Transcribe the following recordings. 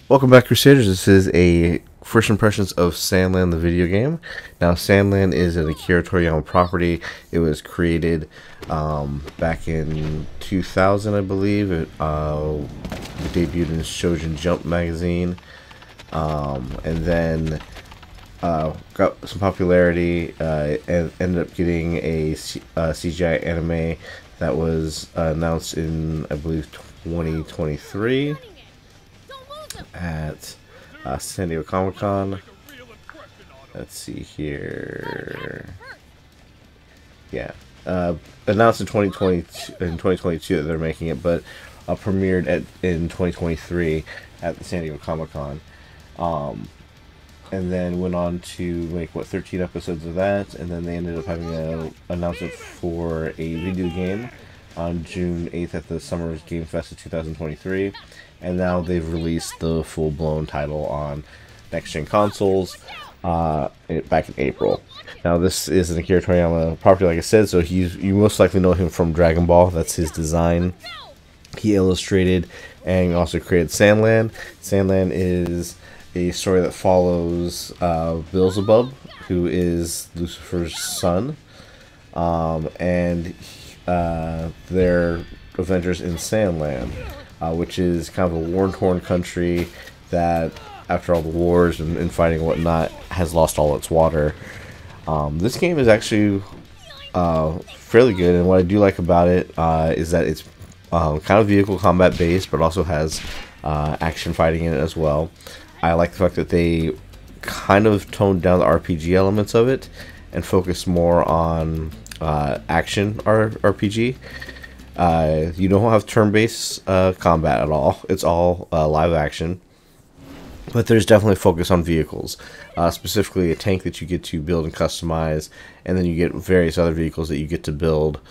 Welcome back, Crusaders. This is a first impressions of Sandland, the video game. Now, Sandland is an Akira Toriyama property. It was created back in 2000, I believe. It debuted in Shonen Jump magazine, and then got some popularity and ended up getting a CGI anime that was announced in, I believe, 2023 at San Diego Comic Con. Let's see here. Yeah, announced in 2022 that they're making it, but premiered in 2023 at the San Diego Comic Con. And then went on to make 13 episodes of that, and then they ended up having an announcement for a video game on June 8th at the Summer Game Fest of 2023, and now they've released the full-blown title on next-gen consoles back in April. Now, this is an Akira Toriyama property, like I said, so you most likely know him from Dragon Ball. That's his design. He illustrated and also created Sandland. Sandland is a story that follows Beelzebub, who is Lucifer's son, and their adventures in Sandland, which is kind of a war-torn country that, after all the wars and fighting and whatnot, has lost all its water. This game is actually fairly good, and what I do like about it is that it's kind of vehicle combat based, but also has action fighting in it as well. I like the fact that they kind of toned down the RPG elements of it and focused more on action RPG. You don't have turn-based combat at all. It's all live action. But there's definitely a focus on vehicles, specifically a tank that you get to build and customize, and then you get various other vehicles that you get to build,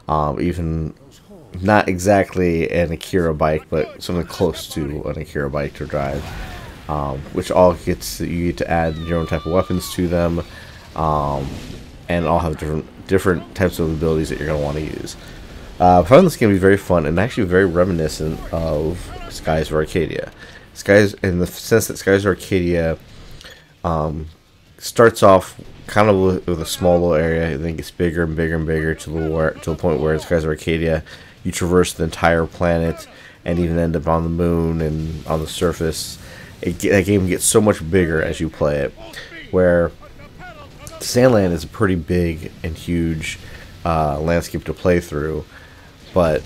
even not exactly an Akira bike, but something close to an Akira bike to drive, which all you get to add your own type of weapons to them, and all have different types of abilities that you're going to want to use. I found this game to be very fun and actually very reminiscent of Skies of Arcadia. In the sense that Skies of Arcadia starts off kind of with a small little area, and then gets bigger and bigger and bigger to the point where in Skies of Arcadia you traverse the entire planet and even end up on the moon and on the surface. That game gets so much bigger as you play it, where Sandland is a pretty big and huge landscape to play through, but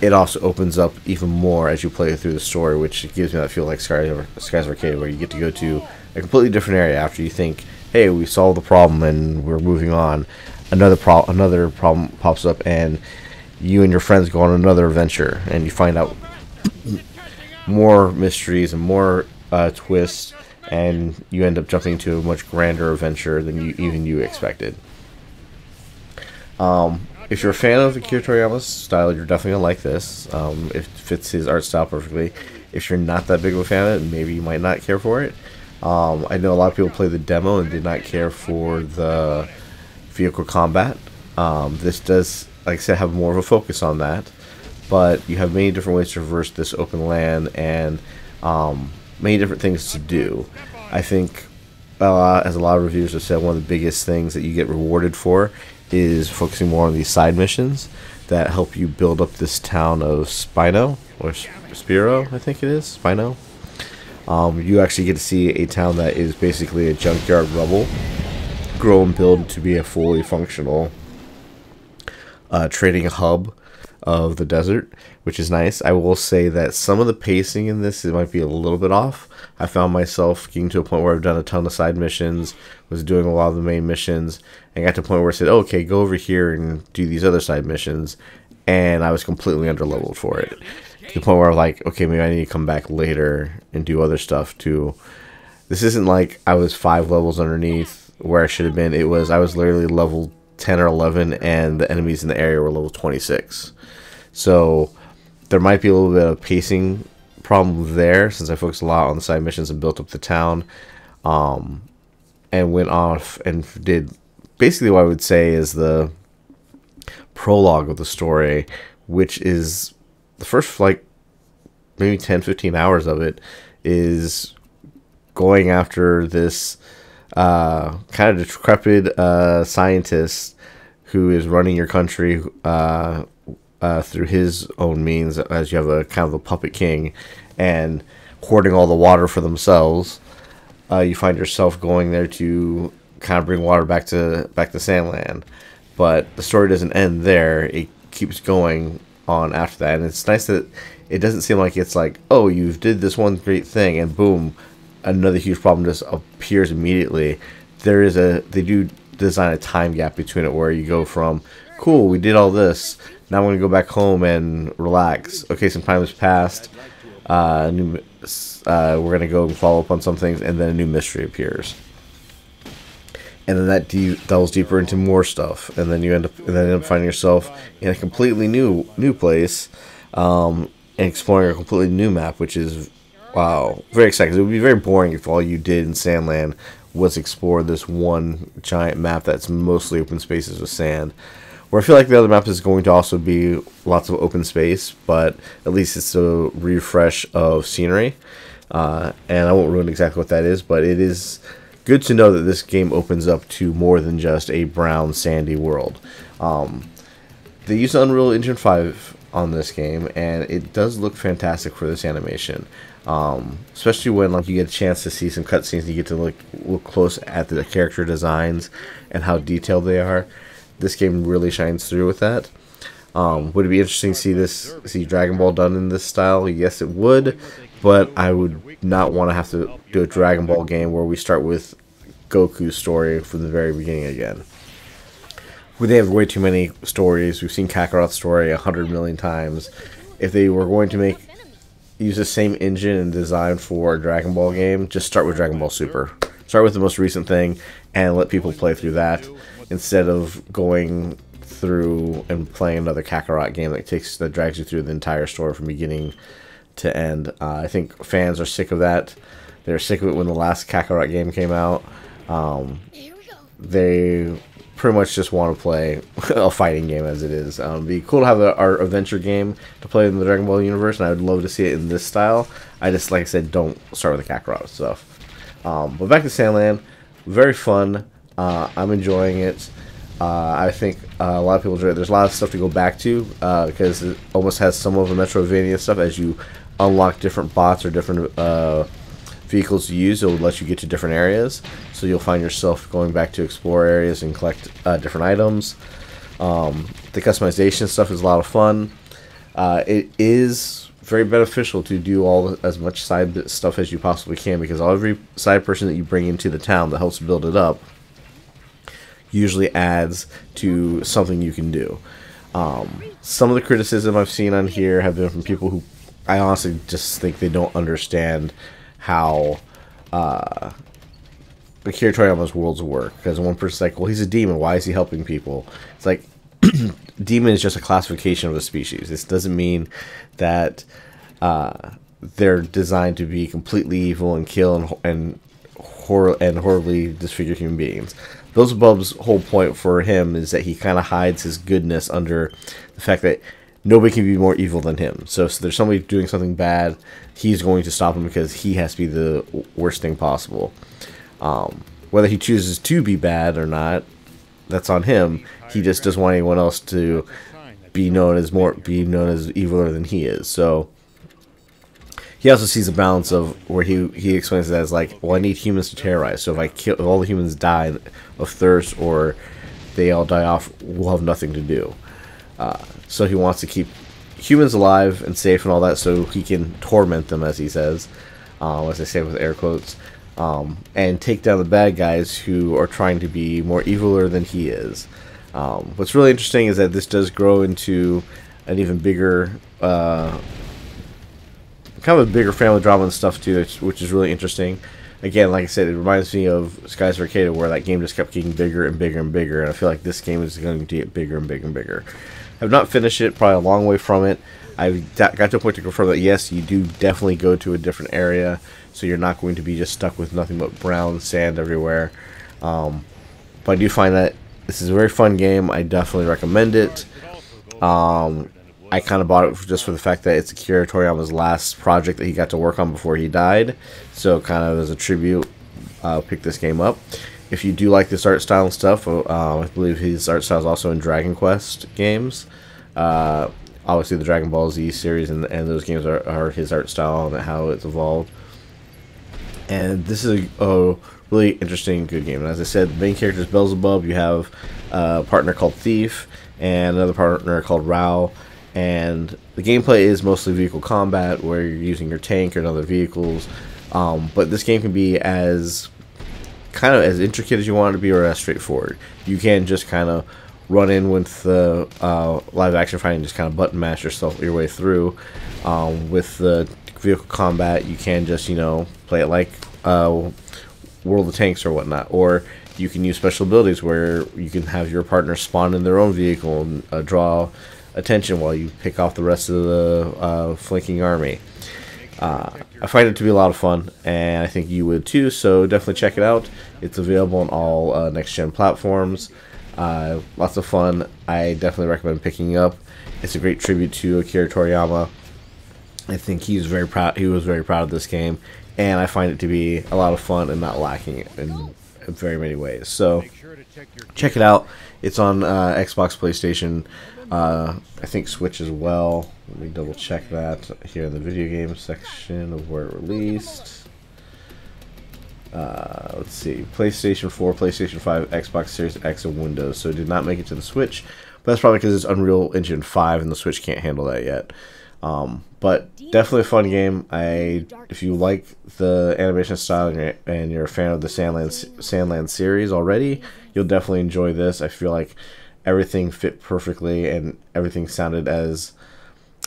it also opens up even more as you play through the story, which gives me that feel like Skies of Arcadia, where you get to go to a completely different area after you think, hey, we solved the problem and we're moving on. Another problem pops up, and you and your friends go on another adventure, and you find out more mysteries and more twists, and you end up jumping into a much grander adventure than you expected. If you're a fan of Akira Toriyama's style, you're definitely going to like this. It fits his art style perfectly. If you're not that big of a fan of it, maybe you might not care for it. I know a lot of people play the demo and did not care for the vehicle combat. This does, like I said, have more of a focus on that, but you have many different ways to traverse this open land and many different things to do. I think, as a lot of reviewers have said, one of the biggest things that you get rewarded for is focusing more on these side missions that help you build up this town of Spino, or Spiro, I think it is, Spino. You actually get to see a town that is basically a junkyard rubble grow and build to be a fully functional trading hub of the desert, which is nice. I will say that some of the pacing in this, it might be a little bit off. I found myself getting to a point where I've done a ton of side missions, was doing a lot of the main missions, and got to a point where I said, okay, go over here and do these other side missions, and I was completely underleveled for it. To the point where I was like, okay, maybe I need to come back later and do other stuff too. This isn't like I was 5 levels underneath where I should have been. I was literally level 10 or 11, and the enemies in the area were level 26. So there might be a little bit of pacing problem there, since I focused a lot on the side missions and built up the town, and went off and did basically what I would say is the prologue of the story, which is the first maybe 10-15 hours of it is going after this kind of decrepit scientist who is running your country through his own means, as you have a kind of a puppet king and hoarding all the water for themselves. You find yourself going there to kind of bring water back to Sandland, but the story doesn't end there. It keeps going on after that, and it's nice that it doesn't seem like it's like, oh, you did this one great thing and boom, another huge problem just appears immediately. They do design a time gap between it where you go from, cool, we did all this, now I'm going to go back home and relax. Okay, some time has passed. We're going to go and follow up on some things, and then a new mystery appears. And then that delves deeper into more stuff, and then you end up finding yourself in a completely new place, and exploring a completely new map, which is, wow, very exciting. It would be very boring if all you did in Sandland was explore this one giant map that's mostly open spaces with sand. Where I feel like the other map is going to also be lots of open space, but at least it's a refresh of scenery. And I won't ruin exactly what that is, but it is good to know that this game opens up to more than just a brown, sandy world. They use Unreal Engine 5 on this game, and it does look fantastic for this animation. Especially when you get a chance to see some cutscenes and you get to look close at the character designs and how detailed they are. This game really shines through with that. Would it be interesting to see Dragon Ball done in this style? Yes, it would, but I would not want to have to do a Dragon Ball game where we start with Goku's story from the very beginning again. They have way too many stories. We've seen Kakarot's story 100 million times. If they were going to use the same engine and design for a Dragon Ball game, just start with Dragon Ball Super. Start with the most recent thing and let people play through that, instead of going through and playing another Kakarot game that drags you through the entire story from beginning to end. I think fans are sick of that. They were sick of it when the last Kakarot game came out. They pretty much just want to play a fighting game as it is. It'd be cool to have our adventure game to play in the Dragon Ball universe, and I would love to see it in this style. I just, like I said, don't start with the Kakarot stuff. But back to Sandland, very fun. I'm enjoying it. I think a lot of people enjoy it. There's a lot of stuff to go back to because it almost has some of the Metroidvania stuff. As you unlock different bots or different vehicles to use, it will let you get to different areas. So you'll find yourself going back to explore areas and collect different items. The customization stuff is a lot of fun. It is very beneficial to do as much side stuff as you possibly can, because every side person that you bring into the town that helps build it up usually adds to something you can do. Some of the criticism I've seen on here have been from people who I honestly just think they don't understand how Akira Toriyama's worlds work. Because one person's like, well, he's a demon, why is he helping people? It's like, demon is just a classification of a species. This doesn't mean that they're designed to be completely evil and kill and horribly disfigure human beings. Beelzebub's whole point for him is that he kind of hides his goodness under the fact that nobody can be more evil than him. So if there's somebody doing something bad, he's going to stop him because he has to be the worst thing possible. Whether he chooses to be bad or not, that's on him. He just doesn't want anyone else to be known as eviler than he is. So he also sees a balance of where he explains it as like, well, I need humans to terrorize. So if all the humans die of thirst or they all die off, we'll have nothing to do. So he wants to keep humans alive and safe and all that, so he can torment them, as he says, as I say with air quotes, and take down the bad guys who are trying to be more eviler than he is. What's really interesting is that this does grow into an even bigger, kind of a bigger family drama and stuff too, which is really interesting. Again, like I said, it reminds me of Skies of Arcadia, where that game just kept getting bigger and bigger and bigger, and I feel like this game is going to get bigger and bigger and bigger. I've not finished it, probably a long way from it. I've got to a point to confirm that yes, you do definitely go to a different area, so you're not going to be just stuck with nothing but brown sand everywhere. But I do find that this is a very fun game. I definitely recommend it. I kind of bought it just for the fact that it's Akira Toriyama's last project that he got to work on before he died. So kind of as a tribute, pick this game up. If you do like this art style and stuff, I believe his art style is also in Dragon Quest games. Obviously, the Dragon Ball Z series and those games are his art style and how it's evolved. And this is a really interesting, good game. And as I said, the main character is Beelzebub. You have a partner called Thief and another partner called Rao. And the gameplay is mostly vehicle combat, where you're using your tank or other vehicles. But this game can be as kind of as intricate as you want it to be, or as straightforward. You can just kind of run in with the live action fighting, just kind of button mash your way through. With the vehicle combat, you can just play it like World of Tanks or whatnot, or you can use special abilities where you can have your partner spawn in their own vehicle and draw attention while you pick off the rest of the flanking army. I find it to be a lot of fun, and I think you would too, so definitely check it out. It's available on all next-gen platforms. Lots of fun. I definitely recommend picking it up. It's a great tribute to Akira Toriyama. I think he was very proud of this game, and I find it to be a lot of fun and not lacking in very many ways. So check it out. It's on Xbox, PlayStation, I think Switch as well. Let me double check that here in the video game section of where it released. Let's see, PlayStation 4, PlayStation 5, Xbox Series X, and Windows. So it did not make it to the Switch, but that's probably because it's Unreal Engine 5 and the Switch can't handle that yet. But definitely a fun game. If you like the animation style and you're a fan of the Sandland series already, you'll definitely enjoy this. I feel like everything fit perfectly and everything sounded as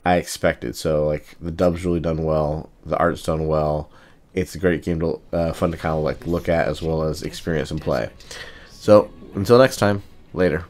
I expected. So like the dub's really done well, the art's done well. It's a great game to fun to kind of like look at as well as experience and play. So until next time, later.